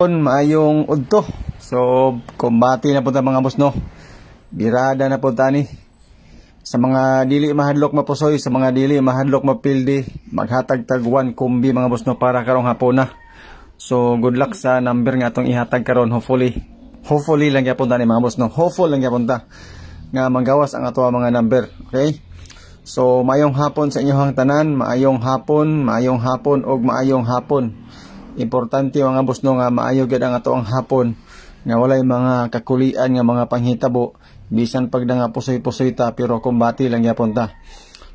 Maayong udto. So, kumbati na punta mga boss no. Birada na punta ni. Sa mga dili mahadlok mapusoy, sa mga dili mahadlok mapildi, maghatag tag 1 kumbi mga boss no para karong hapon na. So, good luck sa number nga atong ihatag karon. Hopefully lang gyapon ta ni mga boss no. Hopeful lang gyapon ta nga magawas ang ato mga number. Okay? So, maayong hapon sa inyong tanan, maayong hapon og maayong hapon. Importante mga boss no nga maayo gid ang ato ang hapon nga walay mga kakulian nga mga panghitabo bisan pag nga pusoy-pusoy ta pero kumbati lang gyapon ta.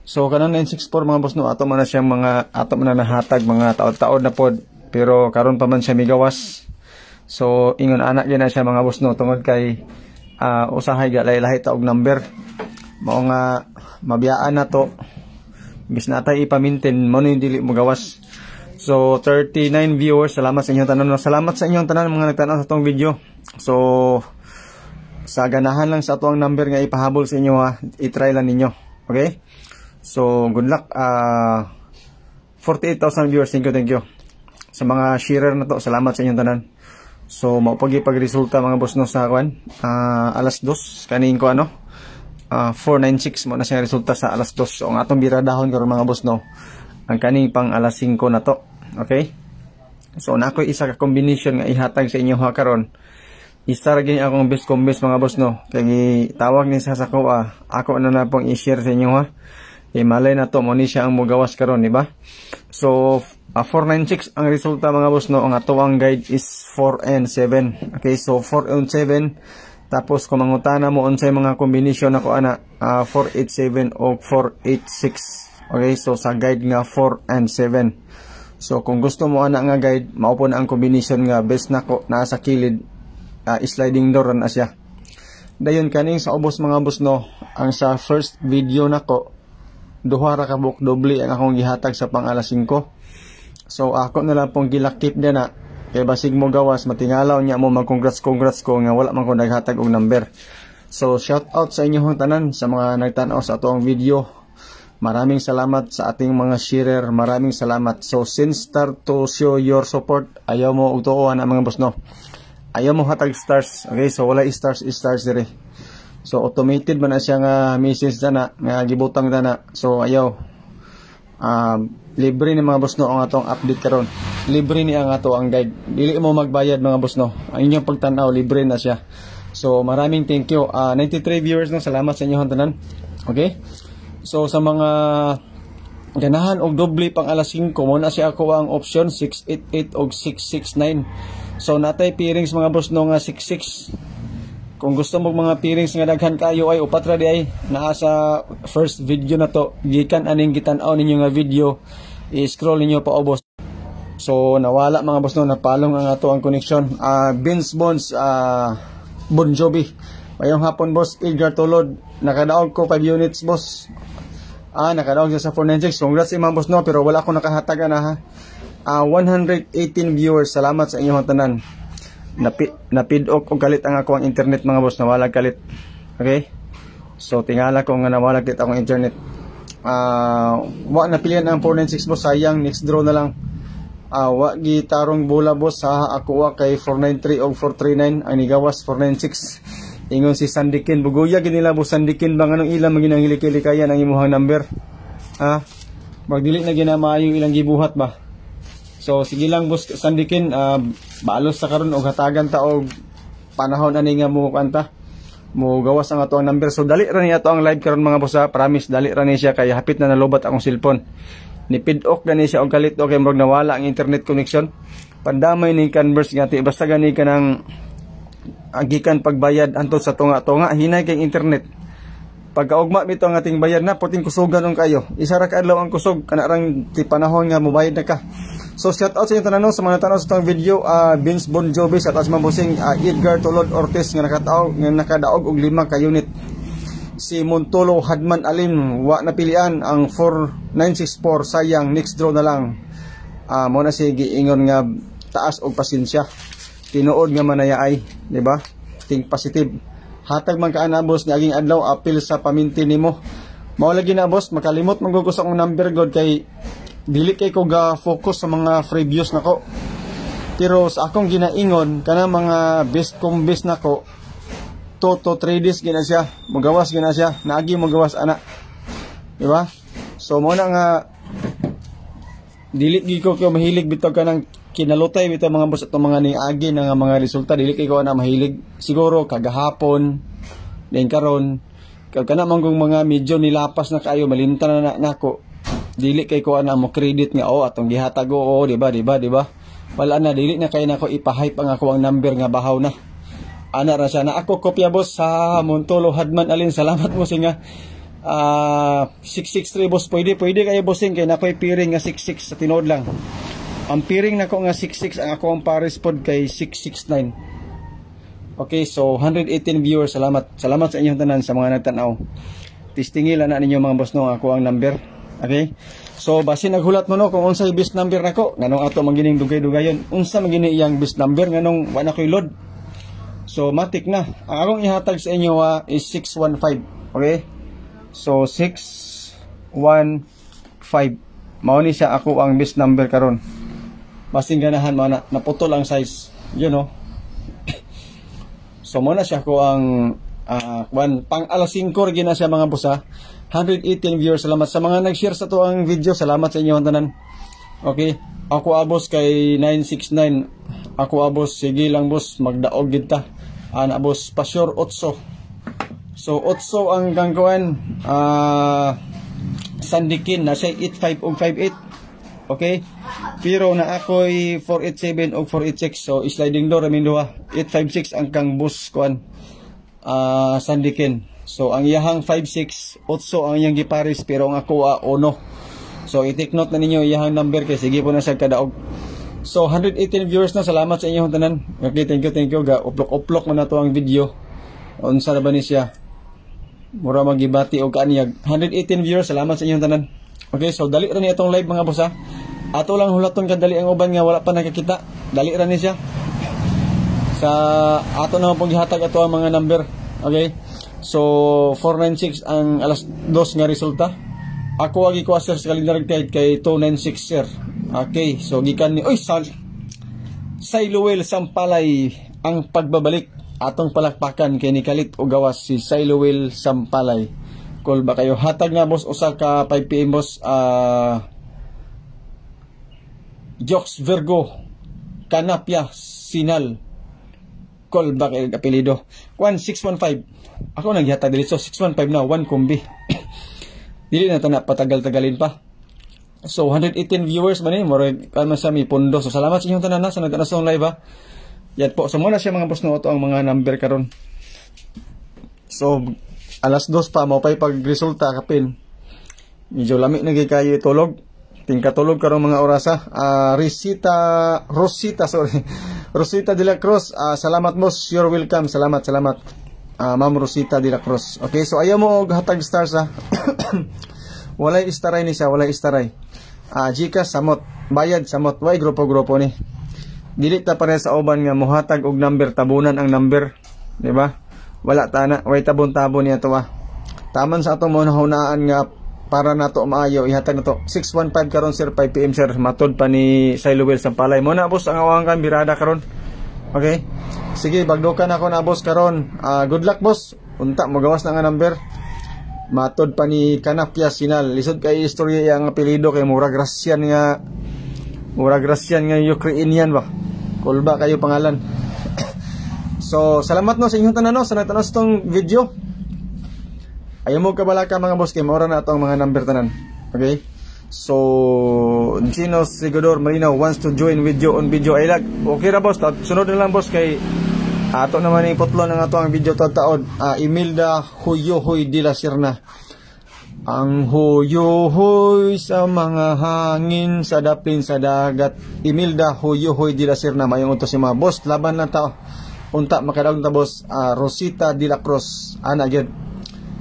So kanang 964 mga boss no ato man na siyang mga ato man na nahatag mga taod-taod na pod pero karon pa man siya migawas. So ingon anak gyud na siya mga boss no tungod kay usahay ga lahi-lahi ta og number. Mao nga mabiyaan na to bis natay ipamintin mo no dili mo gawas. So 39 viewers, salamat sa inyong tanan. Salamat sa inyong tanan mga nagtanaw sa tong video. So sa ganahan lang sa atong number nga ipahabol sa inyo ha, i-try lang ninyo. Okay? So good luck. 48,000 viewers, thank you. Sa mga sharer na to, salamat sa inyong tanan. So maupagi pagresulta mga boss no sa kwan. Alas 2 kaning ko 496 mo na siya resulta sa alas 2. So ang atong biradahon karon mga boss no. Ang kaning pang alas 5 na to. Okay? So na ako isa ka combination nga ihatag sa inyo ha karon. Isa ra gyud akong best combis mga boss no. Kay tawag ni sa sako ako na pong i-share sa inyo ha. Kay malay na to mo ni siya ang mugawas karon, di ba? So 496 ang resulta mga boss no. Ang ato ang guide is 4 and 7. Okay, so 4 and 7. Tapos kung mangutana mo unsay mga combination ako ana 487 o 486. Okay, so sa guide nga 4 and 7. So kung gusto mo ana nga guide, mao po na ang combination nga best nako naa sa kilid, sliding door na siya. Dayon kaning sa ubos mga boss no, ang sa first video nako duha ra ka buok doble ang akong gihatag sa pang alas 5. So ako na lang pong gilakip dia na kay basig mo gawas matingalaw niya mo mag-congrats ko nga wala man ko naghatag og number. So shout out sa inyong tanan sa mga nagtan-aw sa atong video. Maraming salamat sa ating mga sharer. Maraming salamat. So since start to show your support, ayaw mo utuoan ang mga boss no. Ayaw mo hatag stars. Okay, so wala stars dire. So automated man na siya nga message na nga gibutang na. So ayaw. Libre ni mga boss no ang atong update karon. Libre ni ang ato ang guide. Dili mo magbayad mga boss no. Ang inyong pagtan-aw libre na siya. So maraming thank you. 93 viewers no. Salamat sa inyong tanan. Okay? So sa mga ganahan og doble pang alas 5 mo na siya ako ang option 688 og 669. So natay pairings mga boss no nga 66. Kung gusto mo mga pairings nga daghan kayo ay upat ra di ay naa sa first video na to. Gikan aning gitan-aw ninyo nga video, i-scroll ninyo pa ubos. So nawala mga boss no, napalong ang ato ang connection. Vince Bones Bon Jovi. Mayong hapon boss, Edgar Tulod. Nakadaog ko 5 units boss. Nakadaog siya sa 496. Congrats mga boss no, pero wala akong nakahatagan na ha. 118 viewers. Salamat sa inyong tanan. Napidok og kalit ang ako ang internet mga boss, nawala kalit. Okay? So tingala ko nga nawala kalit akong internet. Wa napilian ang 496 boss, sayang next draw na lang. Wa gitarong bola boss ha, ako kay 493 og 439 ang nigawas 496. Ingon si Sandikin, buguya ginila bo Sandikin bang anong ilang maginang hilikilikayan ang imuhang number. Magdili na ginamaayong ilang gibuhat ba. So sige lang boss Sandikin, balos sa karon og hatagan ta og panahon ani nga mo kanta. Mo gawas ang ato ang number. So dali ra ni ato ang live karon mga boss ha. Promise dali ra ni siya kay hapit na nalubat akong cellphone. Nipidok na ni siya og kalit okay murag nawala ang internet connection. Pandamay ni converse nga ti basta gani ka ng agikan pagbayad anto sa tunga hinay kay internet. Pagkaugma bitaw ang ating bayad na puting kusugan on kayo. Isa ra ka adlaw ang kusog kana rang ti panahon nga mobayad na ka. So shout out sa inyo tanan sa mga tanaw sa tong video. Vince Bon Jovi sa taas mambusing Edgar Tulod Ortiz nga nakadaog og 5 ka unit. Si Montolo Hadman Alin wa napilian ang 4964, sayang next draw na lang. Mo na si giingon nga taas og pasensya. Tinuod nga manaya ay, di ba? Think positive. Hatag man ka ana boss niaging adlaw apil sa paminti nimo. Mao lagi na boss, makalimot man gugos akong number god kay dili kay ko ga focus sa mga free views nako. Pero sa akong ginaingon kana mga best kong best nako 2 to 3 days gina siya, magawas gina siya, naagi magawas ana. Di ba? So mo na nga dili gyud ko mahilig bitaw kanang kinalutay bitaw mga boss atong mga niagi na nga mga resulta, dili kay ko na mahilig. Siguro kagahapon din karon kana manggong mga medyo nilapas na kayo malintan na nako. Dili kay ko ana mo credit nga atong gihatag di ba? Wala na dili na kay nako ipa-hype ang ako ang number nga bahaw na. Ana ra siya na ako kopya boss sa Montolo Hadman Alin. Salamat mo singa 663 boss. Pwede kayo bossing kay nakoy piring nga 66 sa tinod lang. Ang piring nako nga 66 ang ako ang pares pod kay 669. Okay, so 118 viewers. Salamat sa inyong tanan sa mga nagtan-aw. Testingil na ninyo mga boss no ako ang number. Okay? So basi naghulat mo no kung unsay best number nako nganong ato magining dugay-dugayon. Unsa magini iyang best number nganong wa na koy load. So matik na. Ang akong ihatag sa inyo is 615. Okay? So 615 mao ni siya ako ang best number karon. Basing ganahan man naputol ang size. You know. So mo na siya ko ang pang alas 5 gina siya mga boss 118 viewers. Salamat sa mga nag-share sa to ang video. Salamat sa inyo tanan. Okay. Ako abos kay 969. Ako abos sige lang boss magdaog gid ta. Ana boss pasyor 8. So 8 ang gangkuan Sandikin na siya 85 ug 58. Okay? Pero na ako'y 487 ug 486. So sliding door amin duha. 856 ang kang boss kuan Sandikin. So ang iyahang 56 8 ang iyang giparis pero ang ako 1. So i-take note na ninyo iyahang number kay sige po na siya kadaog. So 118 viewers na. Salamat sa inyong tanan. Okay, thank you. Ga uplok man nato ang video. Unsa na ba ni siya? Mura magibati og kaanyag. 118 viewers. Salamat sa inyong tanan. Okay, so dali ra ni atong live mga boss Ato lang hulaton kadali ang uban nga wala pa nakakita. Dali ra ni siya. Sa ato na pong gihatag ato ang mga number. Okay? So 496 ang alas 2 nga resulta. Ako agi ko sir sa calendar kay 296 sir. Okay, so gikan ni Sailowel Sampalay ang pagbabalik. Atong palakpakan kay ni Kalit og gawas si Sailowel Sampalay. Call ba kayo hatag nga boss usa ka 5 PM boss Jokes Virgo Canapia Sinal. Call ba kayo apelyido 1615. Ako naghihatag dili so 615 na 1 kombi. Dili na ta patagal-tagalin pa. So 118 viewers man ni murag kalma sa mi pondo. So salamat sa inyong tanan sa nagtanas ng live Yan po. So muna siya mga boss no to ang mga number karon. So alas 2 pa mo pay pag resulta kapin. Medyo lami na gay kayo tulog. Tingkatulog karon mga orasa. Rosita de la Cruz. Salamat boss. You're welcome. Salamat. Ma'am Rosita de la Cruz. Okay, so ayaw mo og hatag stars walay istaray ni siya, walay istaray. Gcash samot, bayad samot, way grupo-grupo ni. Dili ta pare sa uban nga mohatag og number tabunan ang number, di ba? Wala ta na, way tabon-tabon niya to Taman sa atong hunaan nga para nato maayo ihatag nato 615 karon sir 5 PM sir matod pa ni Sailowel Sampalay. Mo na boss ang awang kan birada karon. Okay? Sige, bagdukan ako na boss karon. Good luck boss. Unta mo gawas na nga number. Matod pa ni Canapia Sinal. Lisod kay istorya yang apelyido kay mura Gracian nga Ukrainian ba. Kulba kayo pangalan. So, salamat no sa inyong tanan sa nagtanos tong video. Ayaw mo kabalaka mga boss kay mura na atong mga number tanan. Okay? So, Gino Sigodor Marino wants to join with you on video ilag. Okay ra boss, sunod na lang boss kay ato naman ni putlon ng ato ang video taon. Imelda Huyohoy de la Serna. Ang huyohoy sa mga hangin sa dapin sa dagat. Imelda Huyohoy de la Serna. Mayong utos si mga boss laban na tao. Unta makadaog ta boss Rosita de la Cruz. Ana gyud.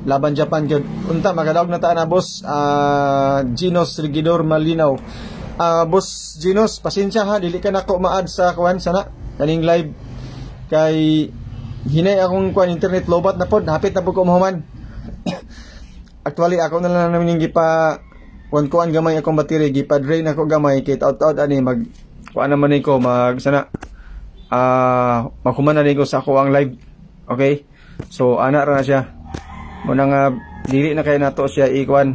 Laban Japan gyud. Unta makadaog na ta na boss Ginos Regidor Malinaw. Boss Ginos, pasensya ha, dili ka nako ma-add sa kuan sana kaning live kay hinay akong kuan internet lobat na pod, hapit na pud ko mahuman. Actually ako na lang namin yung gipa kuan gamay akong battery, gipa drain ako gamay kay taud-taud ani kuan naman niko maghuman na niko sa ako ang live. Okay? So ana ra na siya. Muna nga dili na kay nato siya ikuan.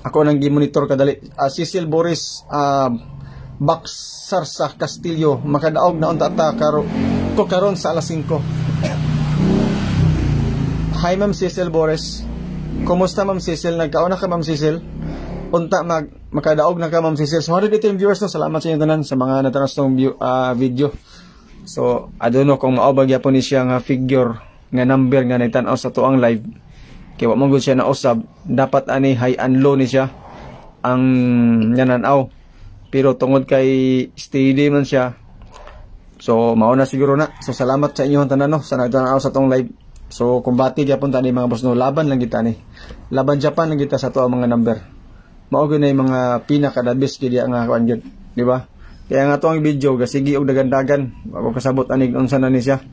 Ako nang gi-monitor kadali. Cecil Boris Baksar sa Castillo, makadaog na unta ta karon sa alas 5. Hi Ma'am Cecil Boris. Kumusta Ma'am Cecil? Nagkauna ka Ma'am Cecil? Unta makadaog na ka Ma'am Cecil. So 118 viewers no. Salamat sa inyo tanan sa mga natanos tong video. So I don't know kung maobag yapon ni siya nga figure nga number nga nagtan-aw sa tuang live. Kaya wa man gud siya na usab. Dapat ani high and low ni siya ang nananaw. Pero tungod kay steady man siya. So mao na siguro na. So salamat sa inyo tanan no sa nagtan-aw sa tuang live. So kumbati gyapon tani mga boss no, laban lang kita ni. Laban Japan lang kita sa tuang mga number. Mao gyud na mga pinaka the best gid nga kuan gyud, di ba? Kaya nga tuang video gasigi og dagan-dagan. Ako kasabot anig unsa na ni siya.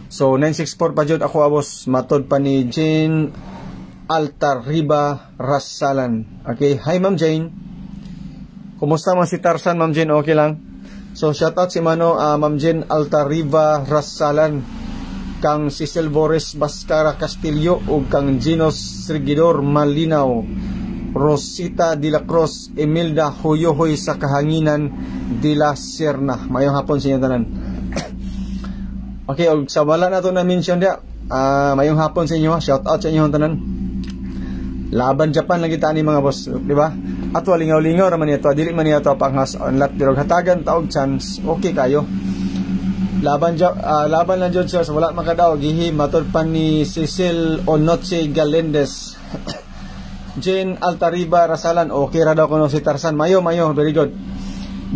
So 964 pa jud ako abos matod pa ni Jane Altariba Rasalan. Okay, hi Ma'am Jane. Kumusta man si Tarzan Ma'am Jane? Okay lang. So shout out si Mano Ma'am Jane Altariba Rasalan, kang Cecil Boris Bascara Castillo ug kang Ginos Regidor Malinaw, Rosita de la Cruz, Emilda Hoyohoy sa Kahanginan de la Serna. Mayong hapon sa inyo tanan. Okay, og sa wala na to na mention dia. Mayong hapon sa inyo. Shout out sa inyo tanan. Laban Japan lang kita ni mga boss, di ba? Ato lingaw-lingaw raman ito, dili man ito panghas onlat pero hatagan taog chance, okay kayo. Laban lang jud sa wala makadaog gihi matod pa ni Cecil Onoche Galendez. Jane Altariba Rasalan, okay ra daw kuno si Tarzan. Mayo, very good.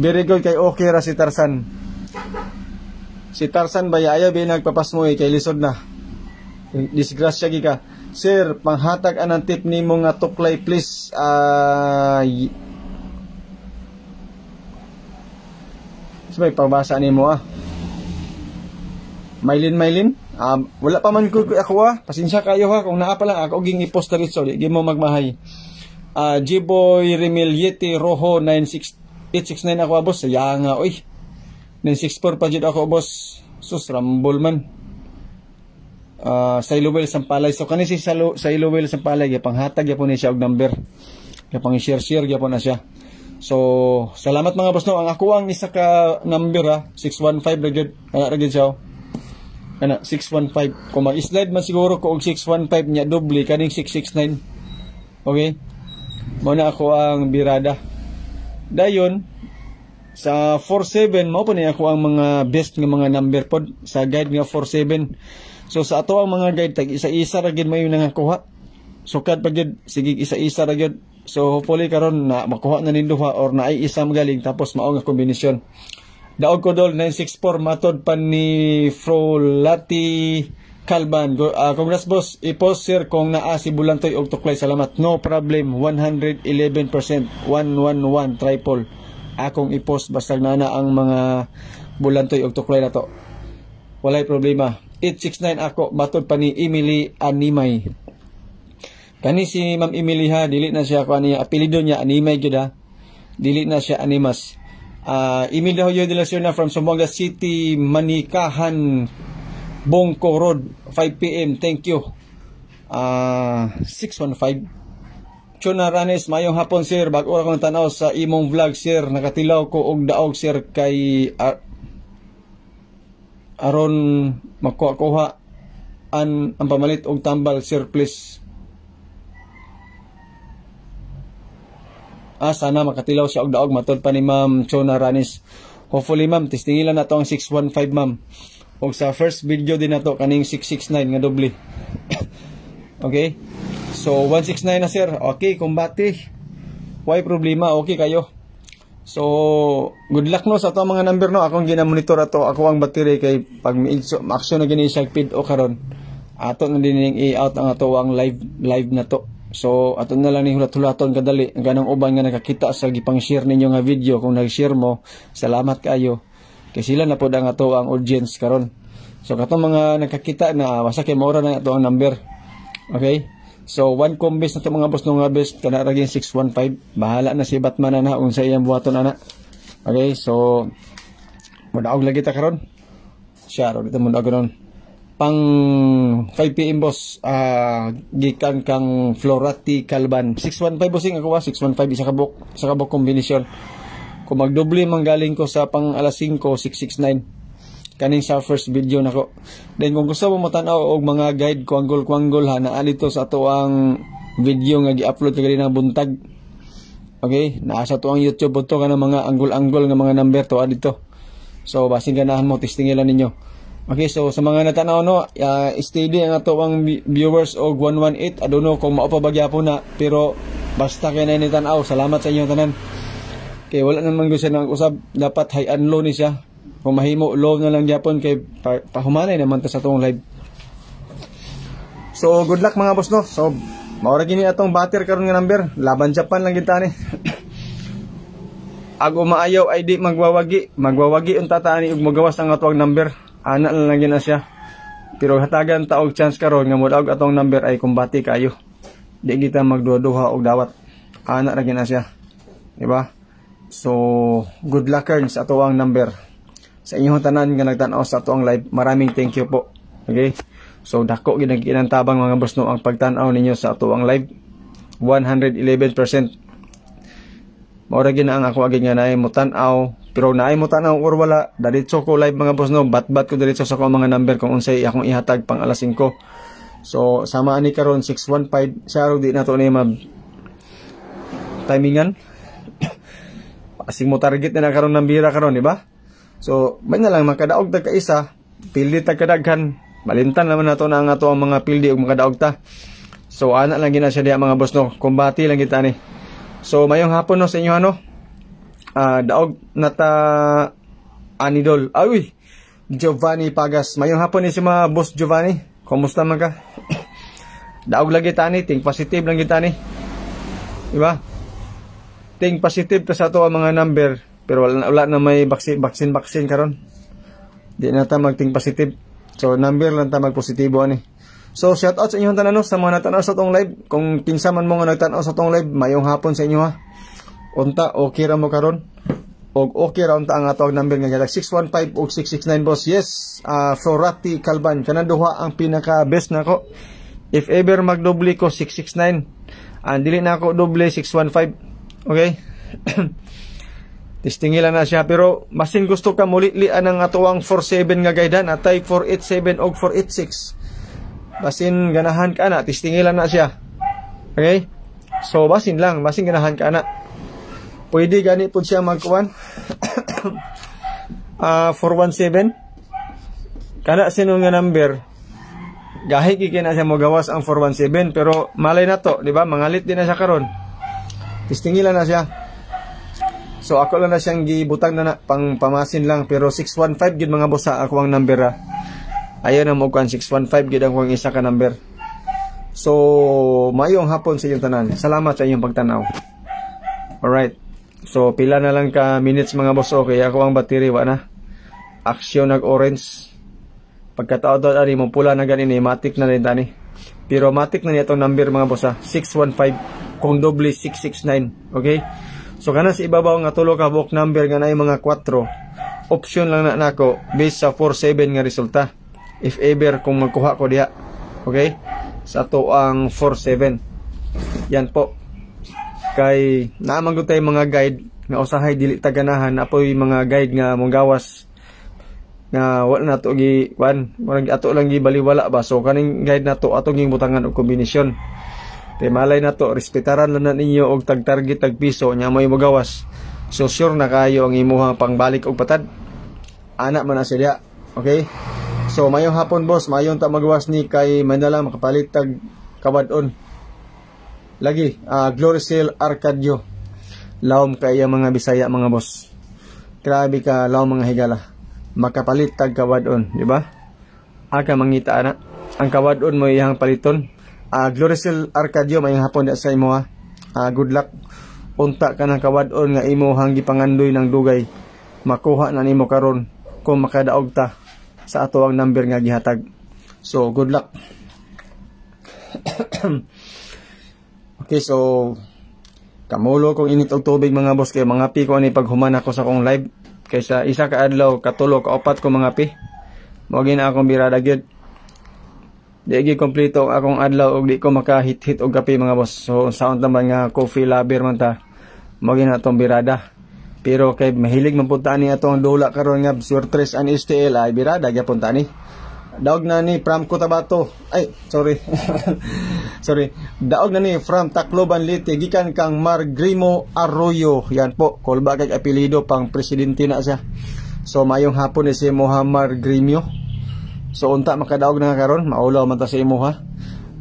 Very good kay okay ra si Tarzan. Si Tarzan ayaw nagpapasmoy kay lisod na. Disgrasya gi ka. Sir, panghatag anang tip nimo nga tuklay please. Sabay pagbasa nimo Maylin. Wala pa man ko ako Pasensya kayo kung naa pa lang ako ging i-post diretso, di mo magmahay. Jiboy Remiliete Rojo 96869 ako boss. Saya nga oy. 964 pa jud ako boss. Sus rambol man. Sa Ilowel Sampalay. So kani si sa Ilowel Sampalay panghatag gyapon ni siya og number. Pang share gyapon na siya. So salamat mga boss no. Ang ako ang isa ka number 615 ra gyud. Ra gyud siya. Ana 615. Kung mag-slide man siguro ko og 615 nya doble kaning 669. Okay? Mao na ako ang birada. Dayon sa 47 mao pa ni ako ang mga best nga mga number pod sa guide nga 47. So sa ato ang mga guide tag isa-isa ra gyud may nangakuha. Sukad pa gyud sige isa-isa ra gyud. So hopefully karon na makuha na ninduha or naay isa magaling tapos mao nga kombinasyon. Daog ko dol 964 matod pa ni Frolati Kalban. Congrats boss. I-post sir kung naa si Bulantoy og tuklay. Salamat. No problem. 111%. 111 triple. Akong i-post basta na ang mga Bulantoy og tuklay na to. Walay problema. 869 ako matod pa ni Emily Animay. Kani si Ma'am Emily dili na siya ko ani apelyido niya Animay gyud Dili na siya Animas. Emilio Hoyo de la Serna from Zamboanga City, Manikahan, Bongko Road, 5 PM. Thank you. 615. Chona Ranes, mayong hapon sir. Bago ra ko tanaw sa imong vlog sir. Nakatilaw ko og daog sir kay aron makuha ang pamalit og tambal sir please. Sana makatilaw siya og daog matod pa ni Ma'am Chona Ranis. Hopefully ma'am testingilan na to ang 615 ma'am. Og sa first video din na to kaning 669 nga doble. Okay? So 169 na sir. Okay, kumbati. Why problema? Okay kayo. So good luck no sa ato mga number no. Akong gina-monitor ato. Ako ang battery kay pag action na gini siya pid o karon. Ato na din ning i-out ang ato ang live na to. So ato na lang ni hulat-hulaton kadali ang ganang uban nga nakakita sa gipang-share ninyo nga video. Kung nag-share mo, salamat kayo. Kay sila na pod ang ato ang audience karon. So katong mga nakakita na wasa kay maura na ato ang number. Okay? So one combis na to mga boss no nga best kana ra 615. Bahala na si Batman na unsa iyang buhaton ana. Okay, so mudaog lagi ta karon. Siya ro dito mudaog karon. Pang 5 PM boss, gikan kang Florati Calban. 615 bossing ako 615 isa ka buk kombinasyon. Kung magdoble man galing ko sa pang alas 5, 669. Kaning sa first video nako. Then kung gusto mo matanaw og mga guide kuanggol ha naa dito sa ato ang video nga gi-upload kagani ng buntag. Okay, naa sa ato ang YouTube to kana mga anggol nga mga number to dito. So basing ganahan mo testingilan ninyo. Okay, so sa mga natanaw no, steady ang ato ang viewers og 118. I don't know kung mao pa bagya po na, pero basta kay na nitanaw. Salamat sa inyo tanan. Kay wala naman gusto nang usab, dapat high and low ni siya. Kung mahimo low na lang gyapon kay pahumanay naman ta sa atong live. So good luck mga boss no. So maura gini atong batter karon nga number, laban Japan lang kita ni. Ako maayaw ay di magwawagi unta ta ni ug magawas ang atong number. Ana lang gina siya. Pero hatagan ta og chance karon nga modaog atong number ay kumbati kayo. Di kita magduha-duha og dawat. Ana ra gina siya. Di ba? So good luck sa atong number. Sa inyong tanan nga nagtan-aw sa atong live, maraming thank you po. Okay? So dako gid tabang mga boss no ang pagtan-aw ninyo sa atong live. 111%. Maura gid na ang ako agad nga naay mo tan-aw, pero naay mo tan-aw or wala, diretso ko live mga boss no, bat ko diretso sa mga number kung unsay akong ihatag pang alas 5. So sama ani karon 615 siya di na to ni timingan. Asing mo target na karon ng bira karon, di ba? So, may na lang makadaog tag kaisa, pildi tag kadaghan, balintan naman nato na ang ato ang mga pildi ug makadaog ta. So, ana lang gina siya diha mga boss no, kumbati lang kita ni. So, mayong hapon no sa inyo ano. Daog nata Anidol. Ay, Giovanni Pagas. Mayong hapon ni si mga boss Giovanni. Kumusta man ka? Daog lagi tani, think positive lang kita ni. Di ba? Think positive ta sa ato ang mga number. Pero wala na may vaccine karon. Di na ta mag-think positive. So number lang ta mag-positibo ani. So shout out sa inyong tanan no, sa mga natanaw sa tong live. Kung kinsa man mo nga nagtanaw sa tong live, mayong hapon sa inyo ha. Unta okay ra mo karon. Og okay ra unta ang ato ang number nga 615 og 669 boss. Yes, Florati Calban kana duha ang pinaka best nako. If ever magdoble ko 669, dili na ako doble 615. Okay? Tistingilan na siya, pero masin gusto ka mulitlian ang atuang 47 nga gaydan atay 487 og 486. Basin ganahan ka na, tistingilan na siya. Okay? So basin ganahan ka na. Pwede gani pud siya magkuan. 417. Kana sino nga number? Gahi kiki na siya mogawas ang 417, pero malay na to, di ba? Mangalit din na siya karon. Tistingilan na siya. So ako lang na siyang gibutang na pang pamasin lang, pero 615 gid mga boss sa ako ang number ha. Ayon na mo kuan 615 gid ang isa ka number. So mayong hapon sa inyong tanan. Salamat sa inyong pagtanaw. Alright. So pila na lang ka minutes mga boss, okay ako ang battery wa na. Action nag-orange. Pagkatao daw ani mo pula na ganini, matic na rin tani. Pero matic na niya itong number mga boss ha. 615 kung doble 669. Okay? So kana sa ibabaw nga tulo ka book number nga naay mga 4. Option lang na nako based sa 47 nga resulta. If ever kung magkuha ko diha. Okay? Sa to ang 47. Yan po. Kay naamang gud tay mga guide nga usahay dili taganahan, apoy mga guide nga monggawas nga wala na to gi kwan, ato lang gi baliwala ba. So kaning guide na to atong gibutangan og kombinasyon. Kay malay na to, respetaran lang na ninyo og tag-target tag-piso nya may magawas. So sure na kayo ang imuhang pangbalik og patad. Ana man na siya. Okay? So mayong hapon boss, mayong ta magawas ni kay Manila makapalit tag kawadon. Lagi, Gloricel Arcadio. Lawom kay mga Bisaya mga boss. Grabe ka lawom mga higala. Makapalit tag kawadon, di ba? Aka mangita ana. Ang kawadon mo iyang paliton. Gloricel Arcadio mayong hapon da sa imo ha. Good luck. Unta ka ng kawadon nga imo hang gipangandoy ng dugay. Makuha na nimo karon kung makadaog ta sa ato ang number nga gihatag. So good luck. Okay, so Kamulo kong init og tubig mga boss kay mga pi ko ani paghuman ako sa akong live kaysa isa ka adlaw katulo ka upat ko mga pi. Mao gina akong birada gyud. Di gi kompleto akong adlaw og di ko makahit-hit og kape mga boss. So sound naman nga coffee lover man ta. Mao gina atong birada. Pero kay mahilig man punta ni atong dula karon nga Surtres and STL ay birada gyapon ta ni. Daog na ni from Cotabato. Ay, sorry. Sorry. Daog na ni from Tacloban Leyte gikan kang Margrimo Arroyo. Yan po, kolba kay apelyido pang presidente na siya. So mayong hapon ni si Muhammad Gremio. So unta makadaog na karon, maulaw man ta sa imo ha.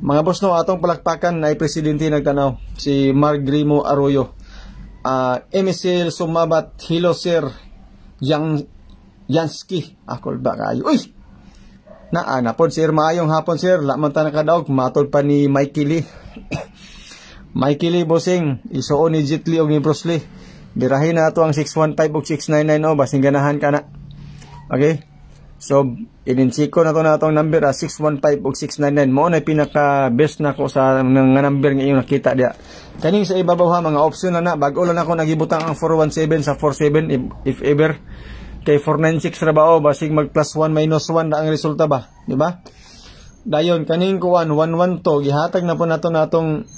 Mga boss no, atong palakpakan na presidente nagtanaw si Margrimo Arroyo. MSL Sumabat Hiloser Yansky. Kolba kayo. Uy! Na pod sir, maayong hapon sir. Laman ta nakadaog, matol pa ni Mikey Lee. Mikey Lee bossing, isuon ni Jet Li og ni Bruce Lee. Birahin na ato ang 615 ug 699 o basing ganahan ka na. Okay? So, idinsiko na to na atong number 615 ug 699. Mo na pinaka best na ko sa nga number nga iyong nakita dia. Kaning sa ibabaw ha, mga option na bago lang ako nagibutang ang 417 sa 47 if ever. Kay 496 ra ba o basig mag plus 1 minus 1 na ang resulta ba, di ba? Dayon kaning kuan 11 to gihatag na po nato natong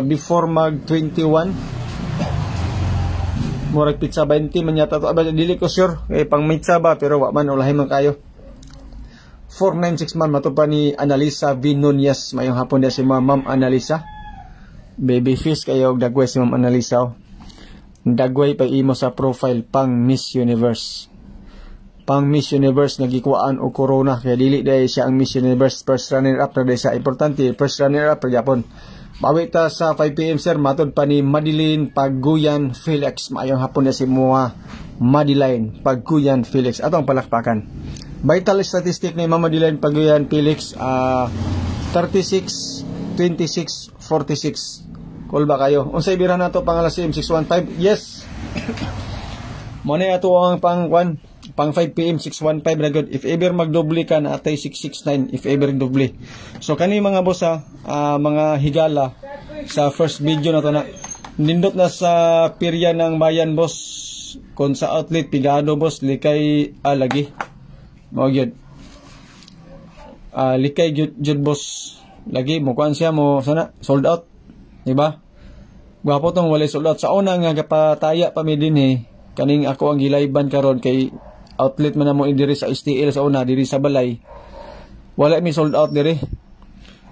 before mag 21. Murag pizza 20 man yata to. Dili ko sure kay pang mitsa ba pero wa man ulahi man kayo. 496 man mato pa ni Analisa V. Nunez. Mayong hapon dia si Ma'am Analisa. Baby fish kayo og dagway si Ma'am Analisa. Dagway pa imo sa profile pang Miss Universe. Pang Miss Universe nagikuan og corona kaya dili day siya ang Miss Universe first runner up na siya. Importante first runner up ra Japon. Bawi ta sa 5 PM sir, matod pa ni Madeline Paguyan Felix. Mayong hapon na si Mua Madeline Paguyan Felix. Atong palakpakan. Vital statistic ni Madeline Paguyan Felix 36 26 46. Call ba kayo? Unsay bira nato pangalasim 615? Yes. Mo na ato ang pang 5 PM 615 na good. If ever magdoble ka na atay 669 if ever doble. So kani mga boss mga higala sa first video na to na nindot na sa pirya ng bayan boss kon sa outlet pigado boss likay lagi. Mo gyud. Likay gyud boss. Lagi mo kuan siya mo sana sold out. Diba? Gwapo tong walay sold out sa una nga gapataya pa mi dinhi. Kaning ako ang gilayban karon kay outlet man mo diri sa STL sa una diri sa balay. Wala mi sold out diri.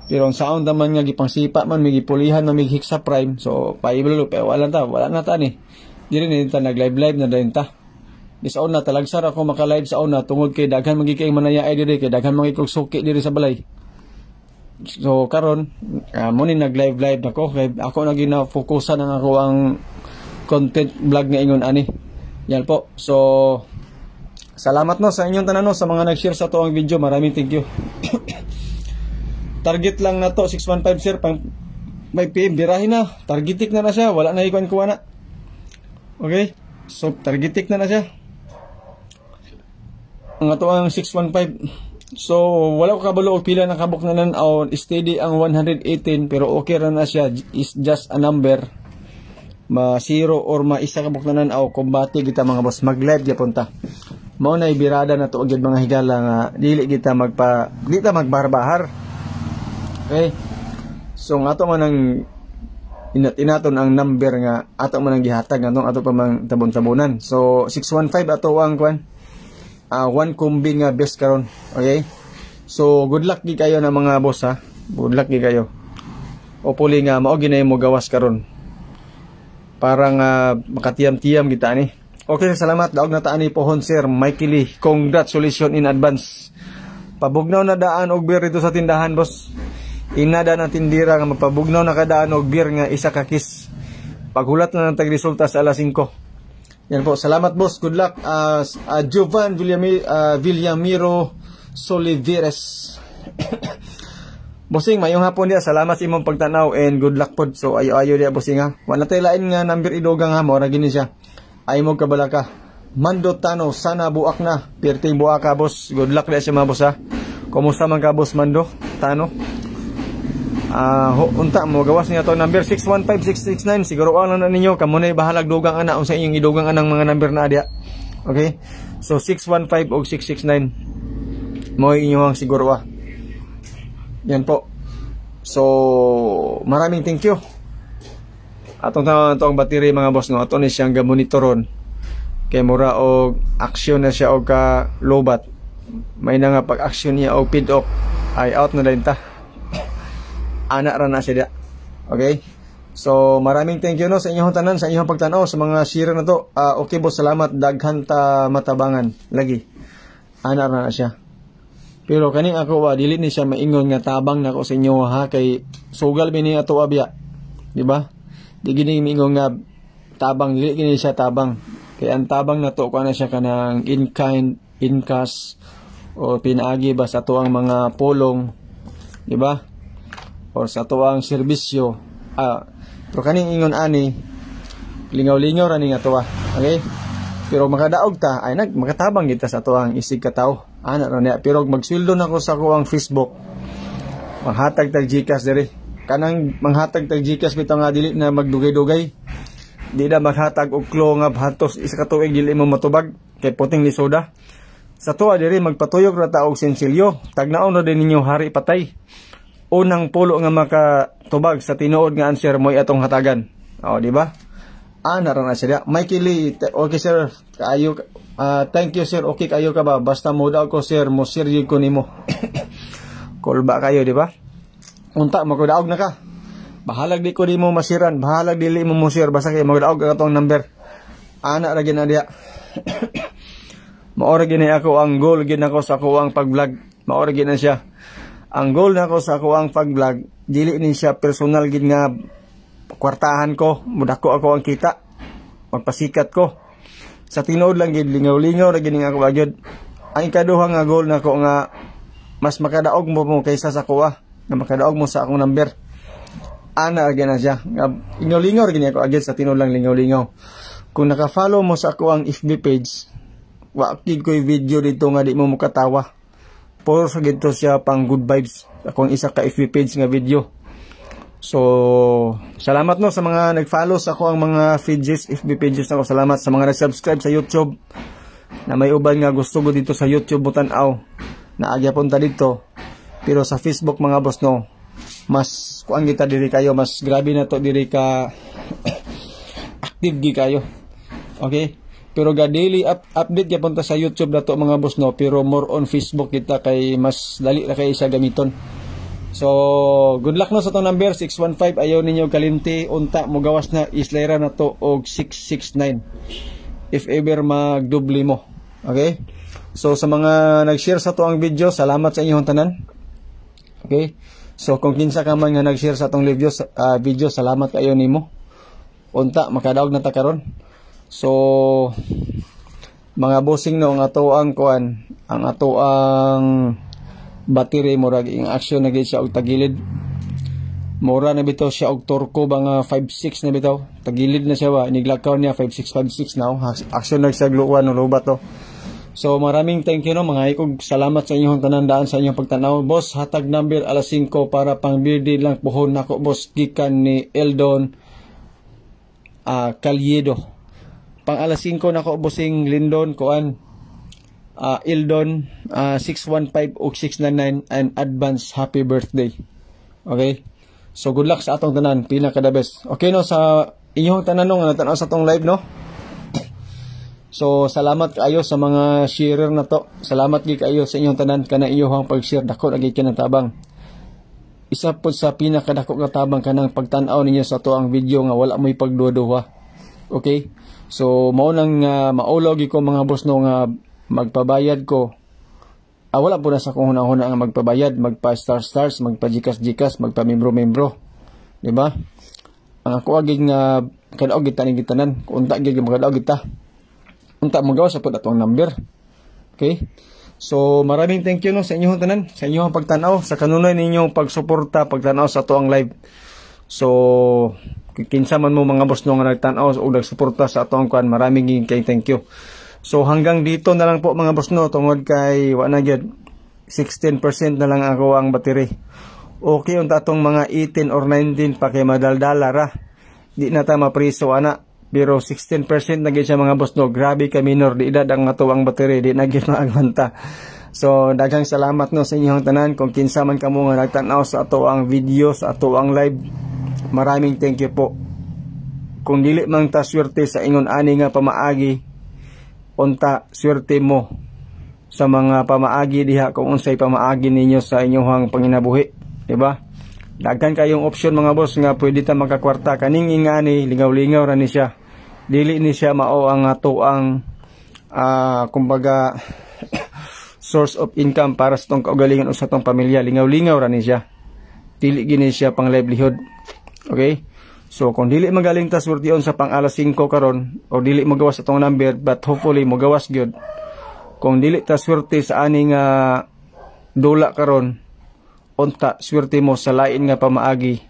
Pero ang sound naman nga gipangsipa man mi gipulihan man mi sa prime. So paibalo pero wala na ta ni. Diri ni ta nag live na din ta. Di sa una talagsar ako maka-live sa una tungod kay daghan magiging manayay diri kay daghan magiging suki diri sa balay. So karon mo ni nag live ako kay ako na gina-focusan ang ako ang content vlog nga ingon ani. Yan po. So salamat no sa inyong tanan no sa mga nag-share sa tuong video. Maraming thank you. Target lang na to 615 sir pang may PM birahin na. Targetik na siya. Wala na ikuan kuha na. Okay? So targetik na siya. Ang ato ang 615. So wala ko kabalo og pila na kabuk na nan steady ang 118 pero okay ra na siya is just a number. Ma 0 or ma isa kabuk na nan kumbati kita mga boss mag-live gyapon ta. Mao na ibirada na to og mga higala nga dili kita magbarbahar. Okay? So ato man ang inaton ang number nga ato man ang gihatag atong ato pa mang tabon-tabonan. So 615 ato ang kwan. One kumbing best karon. Okay? So good luck gi kayo na mga boss ha. Good luck gi kayo. Hopefully nga mao ginay mo gawas karon. Parang makatiyam-tiyam kita ni. Okay, salamat daog na taan ni pohon sir Mikey Lee. Congratulations in advance. Pabugnaw na daan og beer dito sa tindahan boss. Inada na tindira nga magpabugnaw na kadaan og beer nga isa ka kiss. Paghulat na ng tagresulta sa alas 5. Yan po, salamat boss, good luck. Jovan Villamiro Soliveres. Bossing, mayong hapon dia, salamat sa imong pagtanaw and good luck pod. So ayo dia bossing ha. Wala tay lain nga number idogang ha mo ra gini siya. Ay mo kabalaka. Mando Tano, sana buak na. Perting buak ka boss. Good luck dia sa mga boss ha. Kumusta man ka boss Mando Tano? unta mo gawas niya to number 615669 siguro lang na ninyo kamo na bahalag dugang ana unsa inyong idugang anang mga number na adya. Okay, so 615 o 669 mo inyong siguro yan po. So maraming thank you. Atong battery mga boss no, ato ni siyang gamonitoron kay mura og action na siya og ka lobat. May na nga pag action niya og feed off ay out na din ta. Ana ra na siya. Okay? So maraming thank you no sa inyong tanan, sa inyong pagtanaw sa mga share na to. Okay boss, salamat, daghan ta matabangan lagi. Ana ra na siya. Pero kaning ako dili ni siya maingon nga tabang nako sa inyo ha, kay sugal bini ato abya. Di ba? Di gini maingon nga tabang, dili gini siya tabang. Kay ang tabang na to ko na siya kanang in kind, in cash o pinaagi ba sa tuang mga polong, di ba? O sa tuang serbisyo. Pero kaning ingon ani lingaw-lingaw ra ni nga tuwa. Okay? Pero makadaog ta ay makatabang kita sa tuang isig ka tao. Ana ra niya. Pero magsweldo nako sa kuang Facebook. Manghatag tag GCash diri. Kanang manghatag tag GCash bitaw nga dili na magdugay-dugay. Di na maghatag og klo nga bahatos isa ka tuig dili mo matubag kay puting ni soda. Sa tuwa diri magpatuyok ra ta og sensilyo. Tagnaon na din ninyo hari patay. Unang pulo nga makatubag sa tinuod nga answer mo atong hatagan. O di ba? Ana ra na siya. Mikey, okay sir. Kayo thank you sir. Okay kayo ka ba? Basta mo daw ko sir, mo seryo ko nimo. Call ba kayo, di ba? Unta mo ko daog na ka. Bahalag di ko di mo masiran, bahalag dili mo share basta kay mo daog ka tong number. Ana ra gid na diya. Maora gid ako ang goal gid nako sa ako ang pag-vlog. Maora gid na siya. Ang goal nako sa ako ang pag-vlog, dili ni siya personal gid nga kwartahan ko, mudako ako ang kita. Magpasikat ko. Sa tinuod lang gid lingaw-lingaw ra gid ako agad. Ang ikaduha nga goal nako nga mas makadaog mo kaysa sa kuha, nga makadaog mo sa akong number. Ana ra gid na siya. Lingaw-lingaw ra gid ako agad sa tinuod lang lingaw-lingaw. Kung naka-follow mo sa ako ang FB page, wa kid ko video dito nga di mo makatawa. Puro sa gito siya pang good vibes. Akong isa ka FB page nga video. So, salamat no sa mga nag-follow sa ako ang mga pages, FB pages na ko. Salamat sa mga nag-subscribe sa YouTube. Na may uban nga gusto ko dito sa YouTube butanaw. Na agyapon ta dito. Pero sa Facebook mga boss no, mas kuan kita diri kayo, mas grabe na to diri ka active gi kayo. Okay? Pero ga daily update gyapon ta sa YouTube dato mga boss no, pero more on Facebook kita kay mas dali ra kay siya gamiton. So good luck no sa tong number 615, ayaw ninyo kalimti unta mo gawas na islera na to og 669 if ever magdubli mo. Okay? So sa mga nag-share sa to ang video, salamat sa inyong tanan. Okay? So kung kinsa ka man nga nag-share sa tong video, salamat kayo nimo. Unta makadaog na ta karon. So mga bossing no, ang ato ang kuan, ang ato ang battery murag ing action na gid siya og tagilid. Mura na bitaw siya og turko mga 56 na bitaw. Tagilid na siya ba, niglakaw niya 5656 now. Action na siya gluwan no lobat to. So maraming thank you no mga ikog, salamat sa inyong tanandaan sa inyong pagtanaw. Boss, hatag number alas 5 para pang birthday lang puhon nako boss, gikan ni Eldon Caliedo. Pang alas 5 nako bossing Lindon kuan Eldon 615 o 699 and advance happy birthday. Okay? So good luck sa atong tanan, pinaka the best. Okay no sa inyong tanan no nga natanaw sa atong live no. So salamat kayo sa mga sharer na to. Salamat gid kayo sa inyong tanan kana iyohang pag-share, dako lagi kinang isa po sa pinakadako nga tabang kanang pagtan-aw ninyo sa to ang video nga wala mo'y pagduwa-duwa. Okay? So mao nang maulog ko mga boss no nga magpabayad ko. Wala po na sa kung hunahuna nga magpabayad, magpa-stars, magpa-GCash, magpa-membro-membro. Di ba? Ang ako agig nga kadaog kita ning gitanan, unta gid magkadaog kita. Unta mo gawa sa pud atong number. Okay? So maraming thank you no sa inyong tanan, sa inyong pagtan-aw, sa kanunay ninyong pagsuporta, pagtan-aw sa ato ang live. So kinsa man mo mga boss no nga nagtan-aw o nagsuporta sa ato ang kuan, maraming kay thank you. So hanggang dito na lang po mga boss no, tungod kay wa na gyud 16% na lang ako ang battery. Okay unta atong mga 18 or 19 pa kay madaldala ra. Di na ta mapriso ana. Pero 16% na gid siya mga boss no. Grabe ka minor di edad ang atuang battery di na gid maagwanta. So daghang salamat no sa inyong tanan kung kinsa man kamo nga nagtan-aw sa ato ang video, sa ato ang live. Maraming thank you po. Kung dili man ta swerte sa ingon ani nga pamaagi, unta swerte mo sa mga pamaagi diha kung unsay pamaagi ninyo sa inyong panginabuhi, di ba? Daghan kayong option mga boss nga pwede ta makakwarta kaning ingani lingaw-lingaw ra ni siya. Dili ni siya mao ang ato ang kumbaga source of income para sa tong kaugalingon o sa tong pamilya. Lingaw-lingaw ra ni siya. Dili gini siya pang livelihood. Okay? So kung dili magaling ta swertiyon sa pang alas 5 karon o dili magawas atong number but hopefully magawas gyud. Kung dili ta swerte sa aning dula karon, unta swerte mo sa lain nga pamaagi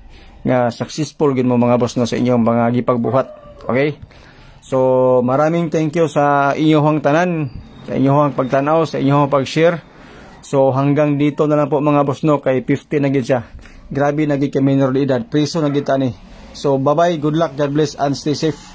nga successful gid mo mga boss no sa inyong mga gipagbuhat. Okay? So maraming thank you sa inyong tanan, sa inyong pagtanaw, sa inyong pag-share. So hanggang dito na lang po mga boss no, kay 50 na gid siya. Grabe na gid kay minor de edad, preso na gid tani. So bye bye, good luck, God bless and stay safe.